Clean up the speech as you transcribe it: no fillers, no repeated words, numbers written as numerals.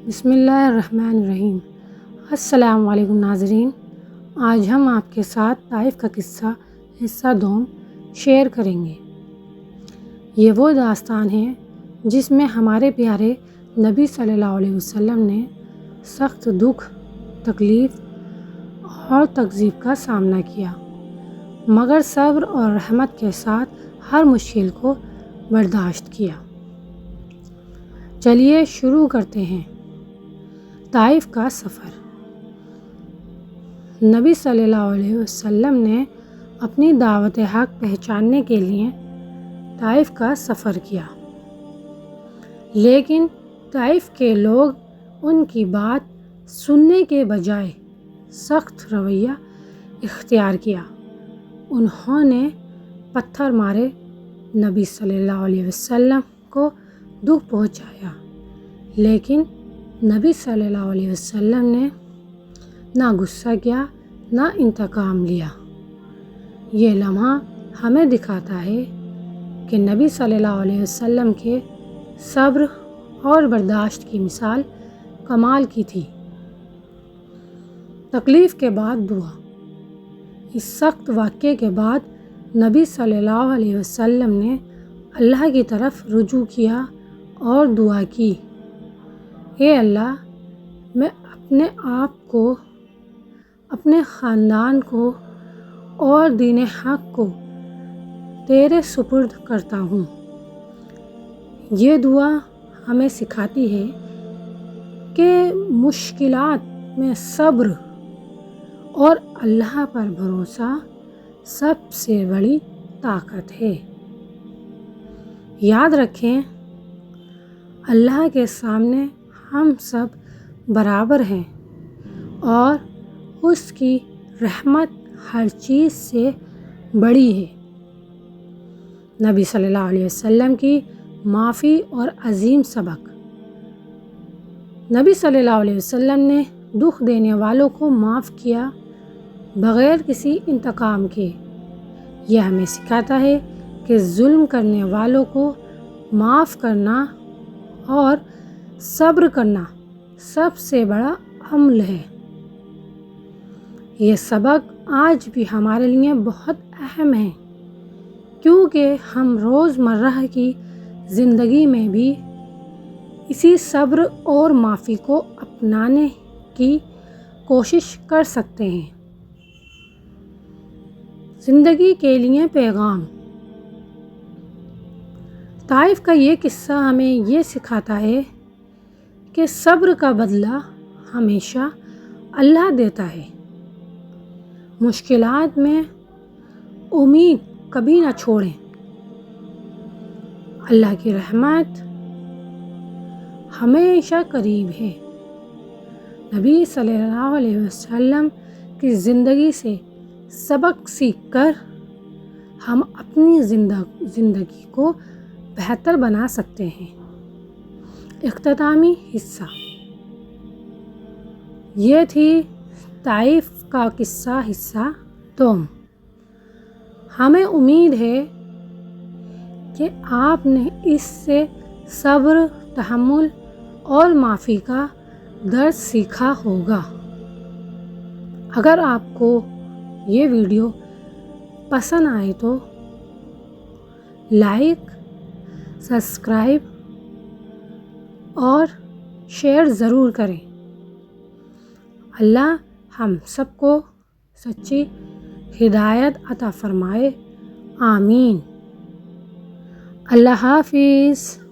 بسم اللہ الرحمن الرحیم۔ السلام علیکم ناظرین، آج ہم آپ کے ساتھ طائف کا قصہ حصہ دوم شیئر کریں گے۔ یہ وہ داستان ہے جس میں ہمارے پیارے نبی صلی اللہ علیہ وسلم نے سخت دکھ، تکلیف اور تکذیب کا سامنا کیا، مگر صبر اور رحمت کے ساتھ ہر مشکل کو برداشت کیا۔ چلیے شروع کرتے ہیں۔ طائف کا سفر۔ نبی صلی اللہ علیہ وسلم نے اپنی دعوت حق پہچاننے کے لیے طائف کا سفر کیا، لیکن طائف کے لوگ ان کی بات سننے کے بجائے سخت رویہ اختیار کیا۔ انہوں نے پتھر مارے، نبی صلی اللہ علیہ وسلم کو دکھ پہنچایا، لیکن نبی صلی اللہ علیہ وسلم نے نہ غصہ کیا نہ انتقام لیا۔ یہ لمحہ ہمیں دکھاتا ہے کہ نبی صلی اللہ علیہ وسلم کے صبر اور برداشت کی مثال کمال کی تھی۔ تکلیف کے بعد دعا۔ اس سخت واقعے کے بعد نبی صلی اللہ علیہ وسلم نے اللہ کی طرف رجوع کیا اور دعا کی، اے اللہ، میں اپنے آپ کو، اپنے خاندان کو اور دین حق کو تیرے سپرد کرتا ہوں۔ یہ دعا ہمیں سکھاتی ہے کہ مشکلات میں صبر اور اللہ پر بھروسہ سب سے بڑی طاقت ہے۔ یاد رکھیں، اللہ کے سامنے ہم سب برابر ہیں اور اس کی رحمت ہر چیز سے بڑی ہے۔ نبی صلی اللہ علیہ وسلم کی معافی اور عظیم سبق۔ نبی صلی اللہ علیہ وسلم نے دکھ دینے والوں کو معاف کیا بغیر کسی انتقام کے۔ یہ ہمیں سکھاتا ہے کہ ظلم کرنے والوں کو معاف کرنا اور صبر کرنا سب سے بڑا عمل ہے۔ یہ سبق آج بھی ہمارے لیے بہت اہم ہے، کیونکہ ہم روزمرہ کی زندگی میں بھی اسی صبر اور معافی کو اپنانے کی کوشش کر سکتے ہیں۔ زندگی کے لیے پیغام۔ طائف کا یہ قصہ ہمیں یہ سکھاتا ہے کہ صبر کا بدلہ ہمیشہ اللہ دیتا ہے۔ مشکلات میں امید کبھی نہ چھوڑیں، اللہ کی رحمت ہمیشہ قریب ہے۔ نبی صلی اللہ علیہ وسلم کی زندگی سے سبق سیکھ کر ہم اپنی زندگی کو بہتر بنا سکتے ہیں۔ اختتامی حصہ۔ یہ تھی طائف کا قصہ حصہ دوم۔ ہمیں امید ہے کہ آپ نے اس سے صبر، تحمل اور معافی کا درس سیکھا ہوگا۔ اگر آپ کو یہ ویڈیو پسند آئے تو لائک، سبسکرائب اور شیئر ضرور کریں۔ اللہ ہم سب کو سچی ہدایت عطا فرمائے، آمین۔ اللہ حافظ۔